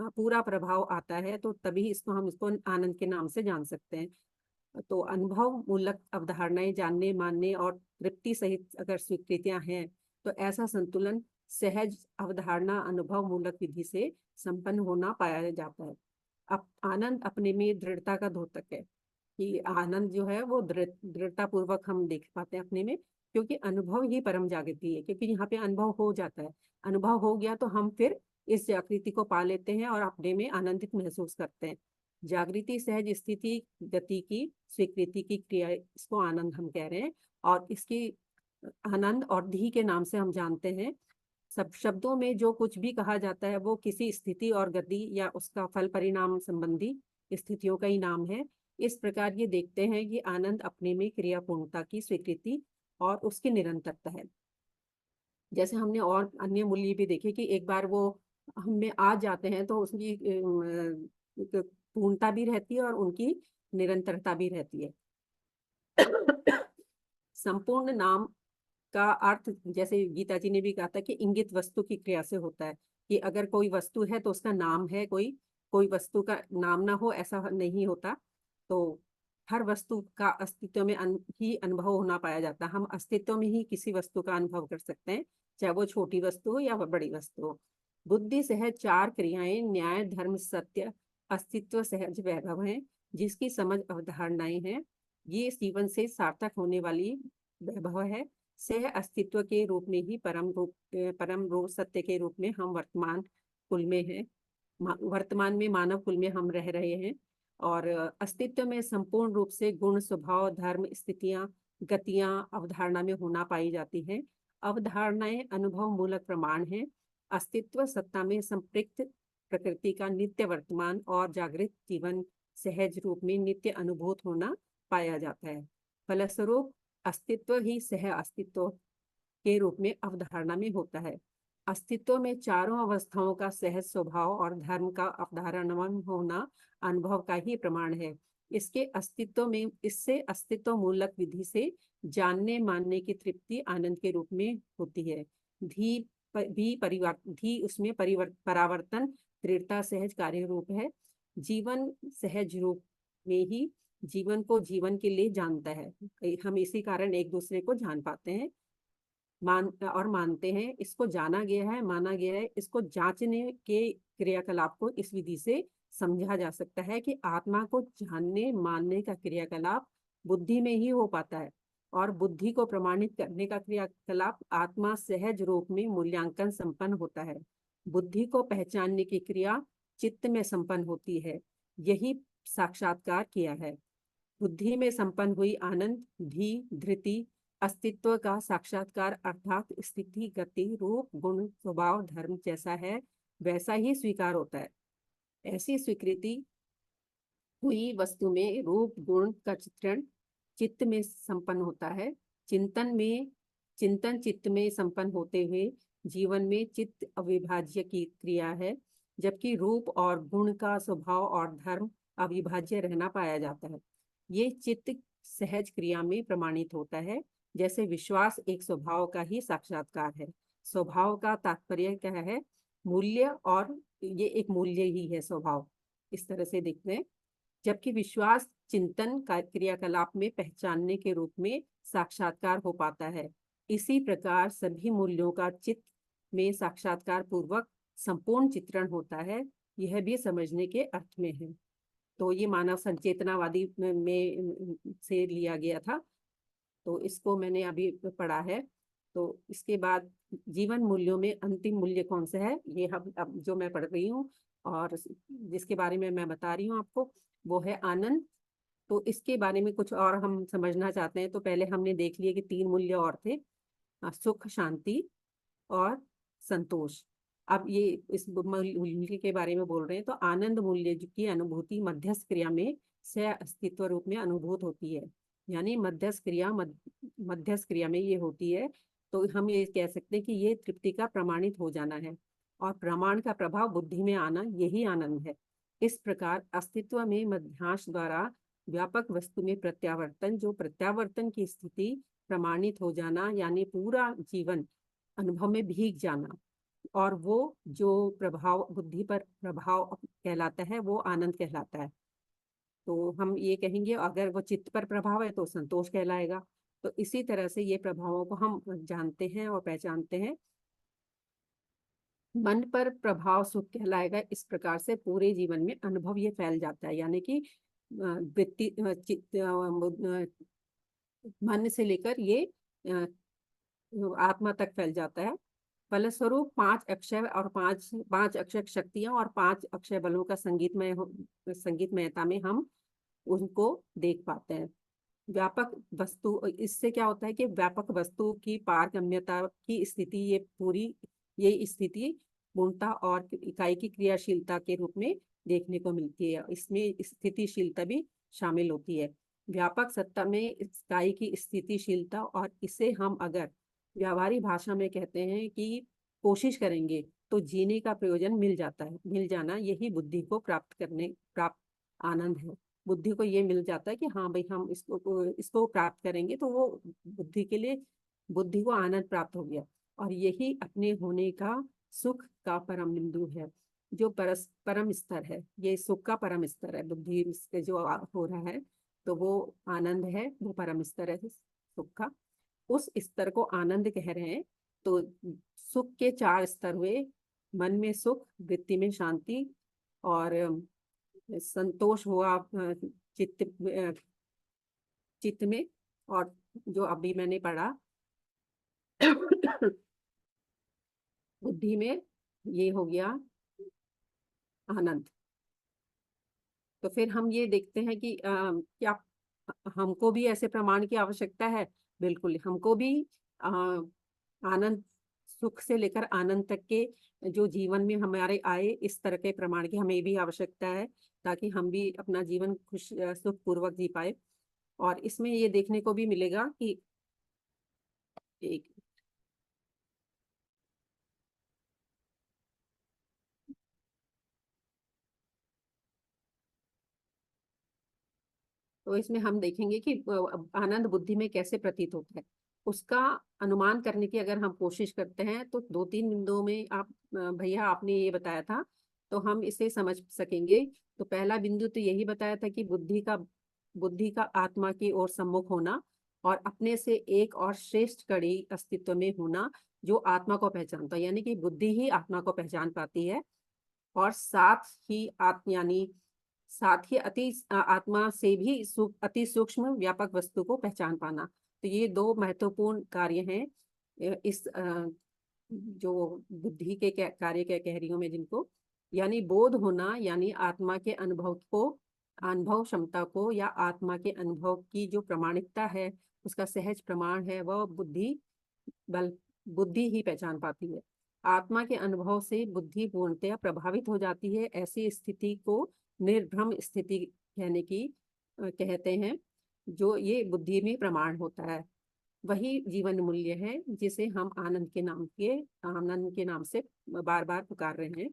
पूरा प्रभाव आता है, तो तभी इसको आनंद के नाम से जान सकते हैं। तो अनुभव मूलक अवधारणाएं जानने, मानने और तृप्ति सहित अगर स्वीकृतियां हैं, तो ऐसा संतुलन सहज अवधारणा अनुभव मूलक विधि से संपन्न होना पाया जाता है। अब आनंद अपने में दृढ़ता का द्योतक है, कि आनंद जो है वो दृढ़ता पूर्वक हम देख पाते हैं अपने में, क्योंकि अनुभव ही परम जागृति है। क्योंकि यहाँ पे अनुभव हो जाता है, अनुभव हो गया तो हम फिर इस जागृति को पा लेते हैं और अपने में आनंदित महसूस करते हैं। जागृति सहज स्थिति गति की स्वीकृति की क्रिया, इसको आनंद हम कह रहे हैं। और इसकी आनंद और धी के नाम से हम जानते हैं। सब शब्दों में जो कुछ भी कहा जाता है वो किसी स्थिति और गति या उसका फल परिणाम संबंधी स्थितियों का ही नाम है। इस प्रकार ये देखते हैं कि आनंद अपने में क्रियापूर्णता की स्वीकृति और उसकी निरंतरता है। जैसे हमने और अन्य मूल्य भी देखे कि एक बार वो हमें आ जाते हैं तो उसकी पूर्णता भी रहती है और उनकी निरंतरता भी रहती है। संपूर्ण नाम का अर्थ, जैसे गीता जी ने भी कहा था, कि इंगित वस्तु की क्रिया से होता है, कि अगर कोई वस्तु है तो उसका नाम है, कोई वस्तु का नाम ना हो ऐसा नहीं होता। तो हर वस्तु का अस्तित्व में ही अनुभव होना पाया जाता है। हम अस्तित्व में ही किसी वस्तु का अनुभव कर सकते हैं, चाहे वो छोटी वस्तु हो या बड़ी वस्तु हो। बुद्धि सहज चार क्रियाएं न्याय, धर्म, सत्य, अस्तित्व सहज वैभव है, जिसकी समझ अवधारणाएं हैं। ये जीवन से सार्थक होने वाली वैभव है। सह अस्तित्व के रूप में ही परम रूप सत्य के रूप में हम वर्तमान में मानव कुल में हम रह रहे हैं। और अस्तित्व में संपूर्ण रूप से गुण, स्वभाव, धर्म, स्थितियां, गतियां अवधारणा में होना पाई जाती हैं। अवधारणाएं अनुभव मूलक प्रमाण है। अस्तित्व सत्ता में संपृक्त प्रकृति का नित्य वर्तमान और जागृत जीवन सहज रूप में नित्य अनुभूत होना पाया जाता है। फलस्वरूप अस्तित्व ही सह अस्तित्व के रूप में अवधारणा में होता है। अस्तित्व में चारों अवस्थाओं का सहज स्वभाव और धर्म का अवधारणा होना अनुभव का ही प्रमाण है। इससे अस्तित्व मूलक विधि से जानने मानने की तृप्ति आनंद के रूप में होती है। उसमें परावर्तन दृढ़ता सहज कार्य रूप है। जीवन सहज रूप में ही जीवन को जीवन के लिए जानता है। हम इसी कारण एक दूसरे को जान पाते हैं। मानते हैं। इसको जाना गया है, माना गया है। इसको जांचने के क्रियाकलाप को इस विधि से समझा जा सकता है कि आत्मा को जानने मानने का क्रियाकलाप बुद्धि में ही हो पाता है, और बुद्धि को प्रमाणित करने का क्रियाकलाप आत्मा सहज रूप में मूल्यांकन संपन्न होता है। बुद्धि को पहचानने की क्रिया चित्त में संपन्न होती है। यही साक्षात्कार किया है। बुद्धि में संपन्न हुई आनंद, धी, धृति, अस्तित्व का साक्षात्कार अर्थात स्थिति, गति, रूप, गुण, स्वभाव, धर्म जैसा है वैसा ही स्वीकार होता है। ऐसी स्वीकृति हुई वस्तु में रूप गुण का चित्रण चित्त में संपन्न होता है। चिंतन चित्त में संपन्न होते हुए जीवन में चित्त अविभाज्य की क्रिया है, जबकि रूप और गुण का स्वभाव और धर्म अविभाज्य रहना पाया जाता है। ये चित्त सहज क्रिया में प्रमाणित होता है। जैसे विश्वास एक स्वभाव का ही साक्षात्कार है। स्वभाव का तात्पर्य क्या है? मूल्य, और ये एक मूल्य ही है स्वभाव, इस तरह से देखते हैं। जबकि विश्वास चिंतन का क्रियाकलाप में पहचानने के रूप में साक्षात्कार हो पाता है। इसी प्रकार सभी मूल्यों का चित्त में साक्षात्कार पूर्वक संपूर्ण चित्रण होता है। यह भी समझने के अर्थ में है। तो ये मानव संचेतनावादी में से लिया गया था, तो इसको मैंने अभी पढ़ा है। तो इसके बाद जीवन मूल्यों में अंतिम मूल्य कौन सा है, ये हम अब जो मैं पढ़ रही हूँ और जिसके बारे में मैं बता रही हूँ आपको, वो है आनंद। तो इसके बारे में कुछ और हम समझना चाहते हैं। तो पहले हमने देख लिया कि 3 मूल्य और थे, सुख, शांति और संतोष। अब ये इस मूल्य के बारे में बोल रहे हैं। तो आनंद मूल्य की अनुभूति मध्यस्थ क्रिया में सह अस्तित्व रूप में अनुभूत होती है। यानी मध्यस्थ क्रिया में ये होती है। तो हम ये कह सकते हैं कि ये तृप्ति का प्रमाणित हो जाना है, और प्रमाण का प्रभाव बुद्धि में आना, यही आनंद है। इस प्रकार अस्तित्व में मध्यांश द्वारा व्यापक वस्तु में प्रत्यावर्तन, जो प्रत्यावर्तन की स्थिति प्रमाणित हो जाना, यानी पूरा जीवन अनुभव में भीग जाना, और वो जो प्रभाव बुद्धि पर प्रभाव कहलाता है वो आनंद कहलाता है। तो हम ये कहेंगे अगर वो चित्त पर प्रभाव है तो संतोष कहलाएगा। तो इसी तरह से ये प्रभावों को हम जानते हैं और पहचानते हैं। मन पर प्रभाव सुख कहलाएगा। इस प्रकार से पूरे जीवन में अनुभव ये फैल जाता है, यानी कि वृत्ति मन से लेकर ये आत्मा तक फैल जाता है। फलस्वरूप 5 अक्षय और 5 अक्षय शक्तियां और 5 अक्षय बलों का संगीतमयता में हम उनको देख पाते हैं। व्यापक वस्तु, इससे क्या होता है कि व्यापक वस्तु की पारगम्यता की स्थिति, ये स्थिति पूर्णता और इकाई की क्रियाशीलता के रूप में देखने को मिलती है। इसमें स्थितिशीलता भी शामिल होती है। व्यापक सत्ता में इकाई की स्थितिशीलता, और इसे हम अगर व्यावहारिक भाषा में कहते हैं कि कोशिश करेंगे तो जीने का प्रयोजन मिल जाना, यही बुद्धि को प्राप्त आनंद है। बुद्धि को ये मिल जाता है कि हाँ भाई, हम इसको प्राप्त करेंगे तो वो बुद्धि को आनंद प्राप्त हो गया। और यही अपने होने का सुख का परम बिंदु है, जो परम स्तर है। ये सुख का परम स्तर है। बुद्धि से जो हो रहा है तो वो आनंद है, वो परम स्तर है सुख का। उस स्तर को आनंद कह रहे हैं। तो सुख के 4 स्तर हुए: मन में सुख, वृत्ति में शांति, और संतोष हुआ चित्त में, और जो अभी मैंने पढ़ा बुद्धि में, ये हो गया आनंद। तो फिर हम ये देखते हैं कि क्या हमको भी ऐसे प्रमाण की आवश्यकता है? बिल्कुल, हमको भी आनंद, सुख से लेकर आनंद तक के जो जीवन में हमारे आए, इस तरह के प्रमाण की हमें भी आवश्यकता है, ताकि हम भी अपना जीवन सुख पूर्वक जी पाए। और इसमें ये देखने को भी मिलेगा कि एक तो इसमें हम देखेंगे कि आनंद बुद्धि में कैसे प्रतीत होता है। उसका अनुमान करने की अगर हम कोशिश करते हैं तो 2-3 बिंदुओं में आप भैया आपने ये बताया था, तो हम इसे समझ सकेंगे। तो पहला बिंदु तो यही बताया था कि बुद्धि का आत्मा की ओर सम्मुख होना, और अपने से एक और श्रेष्ठ कड़ी अस्तित्व में होना जो आत्मा को पहचानता है, यानी कि बुद्धि ही आत्मा को पहचान पाती है। और साथ ही आत्मा से भी अति सूक्ष्म व्यापक वस्तु को पहचान पाना। तो ये दो महत्वपूर्ण कार्य हैं इस जो बुद्धि के कार्य कह रही हूँ मैं जिनको, यानी बोध होना, यानी आत्मा के अनुभव क्षमता को या आत्मा के अनुभव की जो प्रामाणिकता है, उसका सहज प्रमाण है, वह बुद्धि ही पहचान पाती है। आत्मा के अनुभव से बुद्धि पूर्णतया प्रभावित हो जाती है। ऐसी स्थिति को निर्भ्रम स्थिति कहते हैं, जो ये बुद्धि में प्रमाण होता है। वही जीवन मूल्य है जिसे हम आनंद के नाम से बार बार पुकार रहे हैं।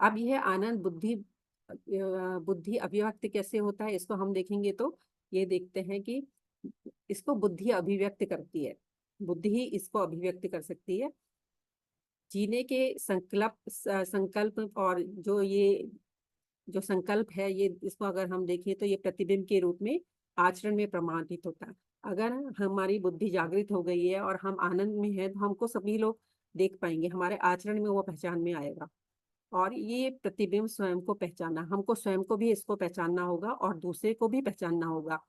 अब यह आनंद बुद्धि अभिव्यक्त कैसे होता है, इसको हम देखेंगे तो ये देखते हैं कि इसको बुद्धि अभिव्यक्त करती है। बुद्धि ही इसको अभिव्यक्त कर सकती है। जीने के संकल्प और जो संकल्प है, ये इसको अगर हम देखें तो ये प्रतिबिंब के रूप में आचरण में प्रमाणित होता है। अगर हमारी बुद्धि जागृत हो गई है और हम आनंद में हैं, तो हमको सभी लोग देख पाएंगे, हमारे आचरण में वो पहचान में आएगा। और ये प्रतिबिंब स्वयं को पहचानना, हमको स्वयं को भी इसको पहचानना होगा और दूसरे को भी पहचानना होगा।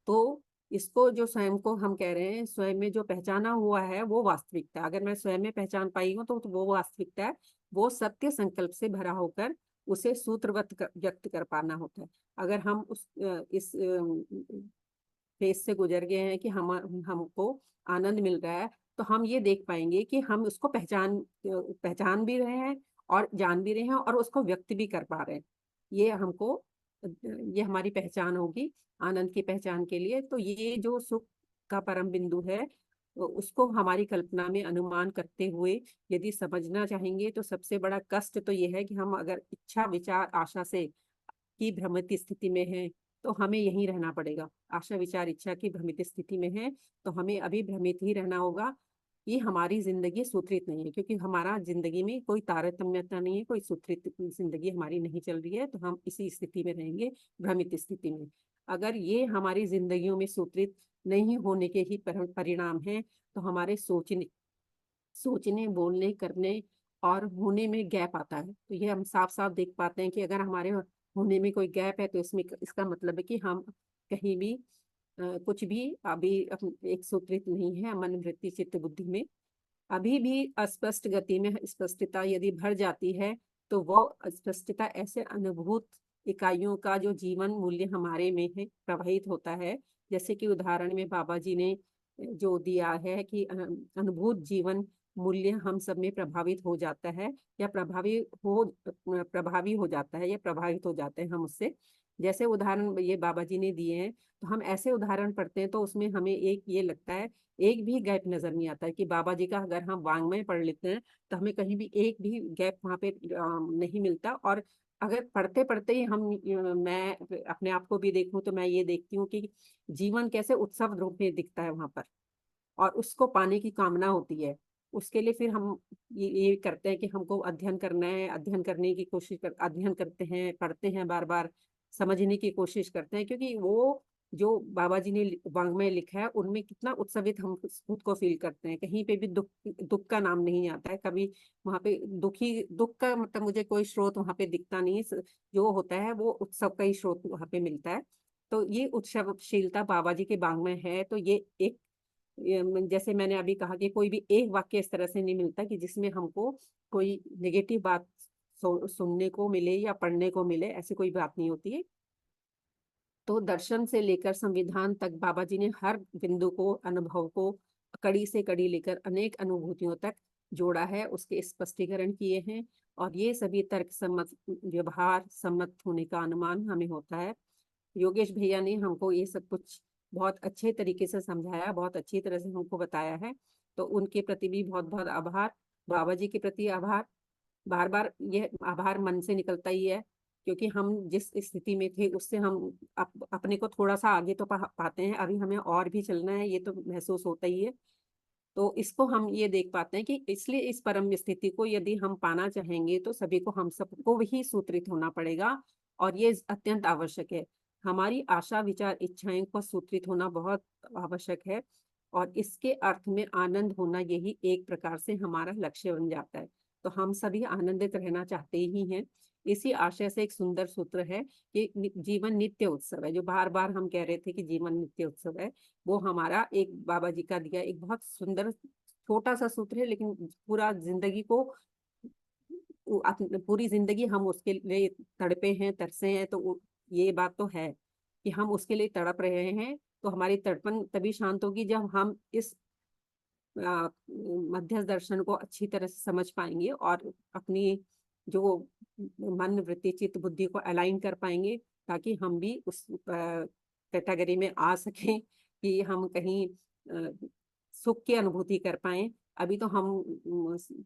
तो इसको जो स्वयं को हम कह रहे हैं, स्वयं में जो पहचाना हुआ है वो वास्तविकता। अगर मैं स्वयं में पहचान पाई हूँ तो वो वास्तविकता है। वो सत्य संकल्प से भरा होकर उसे सूत्रवत व्यक्त कर पाना होता है। अगर हम इस फेज से गुजर गए हैं कि हमको आनंद मिल रहा है, तो हम ये देख पाएंगे कि हम उसको पहचान भी रहे हैं और जान भी रहे हैं और उसको व्यक्त भी कर पा रहे हैं। ये हमारी पहचान होगी आनंद की पहचान के लिए। तो ये जो सुख का परम बिंदु है, उसको हमारी कल्पना में अनुमान करते हुए यदि समझना चाहेंगे, तो सबसे बड़ा कष्ट तो ये है कि हम अगर इच्छा विचार आशा से की भ्रमित स्थिति में है, तो हमें यहीं रहना पड़ेगा। आशा विचार इच्छा की भ्रमित स्थिति में है, तो हमें अभी भ्रमित ही रहना होगा। ये हमारी जिंदगी सूत्रित नहीं है, क्योंकि हमारा जिंदगी में कोई तारतम्यता नहीं है, कोई सूत्रित जिंदगी हमारी नहीं चल रही है। तो हम इसी स्थिति में रहेंगे, भ्रमित स्थिति में। अगर ये हमारी जिंदगियों में सूत्रित नहीं होने के ही परिणाम है, तो हमारे सोचने बोलने करने और होने में गैप आता है। तो ये हम साफ साफ देख पाते हैं कि अगर हमारे होने में कोई गैप है, तो इसका मतलब है कि हम कहीं भी कुछ भी अभी एक सूत्रित नहीं है। मन वृत्ति चित्त बुद्धि में अभी भी अस्पष्ट गति में स्पष्टता यदि भर जाती है, तो वो स्पष्टता ऐसे अनुभूत इकाइयों का जो जीवन मूल्य हमारे में है प्रवाहित होता है। जैसे कि उदाहरण में बाबा जी ने जो दिया है कि अनुभूत जीवन मूल्य हम सब में प्रभावित हो जाता है, या प्रभावी हो जाता है, या प्रभावित हो जाते हैं हम उससे। जैसे उदाहरण ये बाबा जी ने दिए हैं, तो हम ऐसे उदाहरण पढ़ते हैं तो उसमें हमें एक ये लगता है, एक भी गैप नजर नहीं आता है कि बाबा जी का अगर हम वांग्मय पढ़ लेते हैं तो हमें कहीं भी एक भी गैप वहाँ पे नहीं मिलता। और अगर पढ़ते पढ़ते ही मैं अपने आप को भी देखूं, तो मैं ये देखती हूँ कि जीवन कैसे उत्सव रूप में दिखता है वहां पर, और उसको पाने की कामना होती है। उसके लिए फिर हम ये करते हैं कि हमको अध्ययन करना है, अध्ययन करने की अध्ययन करते हैं, पढ़ते हैं, बार बार समझने की कोशिश करते हैं, क्योंकि वो जो बाबा जी ने वांग्मय लिखा है उनमें कितना उत्सवित हम खुद को फील करते हैं। कहीं पे भी दुख का नाम नहीं आता है कभी वहां पे। दुख का मतलब मुझे कोई स्रोत वहां पे दिखता नहीं है। जो होता है वो उत्सव का ही स्रोत वहां पे मिलता है। तो ये उत्सवशीलता बाबा जी के वांग्मय है। तो जैसे मैंने अभी कहा कि कोई भी एक वाक्य इस तरह से नहीं मिलता कि जिसमें हमको कोई नेगेटिव बात सुनने को मिले या पढ़ने को मिले, ऐसी कोई बात नहीं होती है। तो दर्शन से लेकर संविधान तक बाबा जी ने हर बिंदु को, अनुभव को कड़ी से कड़ी लेकर अनेक अनुभूतियों तक जोड़ा है, उसके स्पष्टीकरण किए हैं। और ये सभी तर्क सम्मत, व्यवहार सम्मत होने का अनुमान हमें होता है। योगेश भैया ने हमको ये सब कुछ बहुत अच्छे तरीके से समझाया, बहुत अच्छी तरह से हमको बताया है। तो उनके प्रति भी बहुत बहुत आभार। बाबा जी के प्रति आभार। बार बार यह आभार मन से निकलता ही है, क्योंकि हम जिस स्थिति में थे उससे हम अपने को थोड़ा सा आगे तो पाते हैं, अभी हमें और भी चलना है, ये तो महसूस होता ही है। तो इसको हम ये देख पाते हैं कि इसलिए इस परम स्थिति को यदि हम पाना चाहेंगे, तो सभी को, हम सबको ही सूत्रित होना पड़ेगा। और ये अत्यंत आवश्यक है। हमारी आशा विचार इच्छाएं को सूत्रित होना बहुत आवश्यक है, और इसके अर्थ में आनंद होना यही एक प्रकार से हमारा लक्ष्य बन जाता है। तो हम सभी आनंदित रहना चाहते ही हैं। इसी आशय से एक सुंदर सूत्र है कि जीवन नित्य उत्सव है। जो बार बार हम कह रहे थे कि जीवन नित्य उत्सव है, वो हमारा एक बाबा जी का दिया एक बहुत सुंदर छोटा सा सूत्र है, लेकिन पूरा जिंदगी को पूरी जिंदगी हम उसके लिए तड़पे हैं, तरसे हैं। तो ये बात तो है कि हम उसके लिए तड़प रहे हैं। तो हमारी तड़पन तभी शांत होगी जब हम इस मध्यस्थ दर्शन को अच्छी तरह से समझ पाएंगे और अपनी जो मन वृत्ति चित्त बुद्धि को अलाइन कर पाएंगे, ताकि हम भी उस कैटेगरी में आ सकें कि हम कहीं सुख की अनुभूति कर पाए। अभी तो हम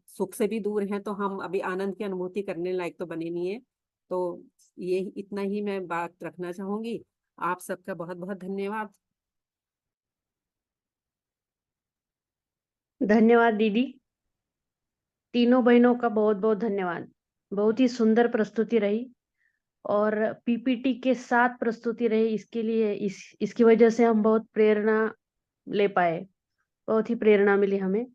सुख से भी दूर हैं, तो हम अभी आनंद की अनुभूति करने लायक तो बने नहीं है। तो ये इतना ही मैं बात रखना चाहूंगी। आप सबका बहुत बहुत धन्यवाद। धन्यवाद दीदी, तीनों बहनों का बहुत बहुत धन्यवाद। बहुत ही सुंदर प्रस्तुति रही और पीपीटी के साथ प्रस्तुति रही। इसके लिए इसकी वजह से हम बहुत प्रेरणा ले पाए, बहुत ही प्रेरणा मिली हमें।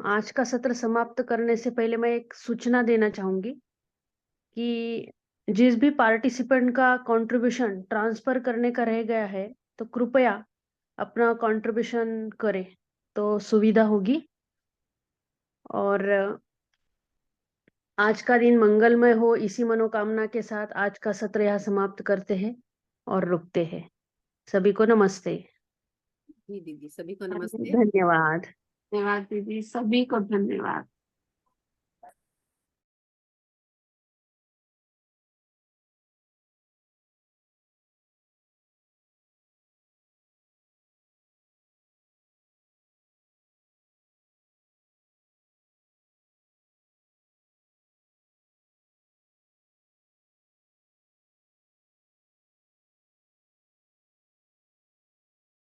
आज का सत्र समाप्त करने से पहले मैं एक सूचना देना चाहूंगी कि जिस भी पार्टिसिपेंट का कंट्रीब्यूशन ट्रांसफर करने का रह गया है, तो कृपया अपना कंट्रीब्यूशन करें तो सुविधा होगी। और आज का दिन मंगलमय हो, इसी मनोकामना के साथ आज का सत्र यहाँ समाप्त करते हैं और रुकते हैं। सभी को नमस्ते। जी दीदी, सभी को नमस्ते। धन्यवाद। धन्यवाद दीदी, सभी को धन्यवाद।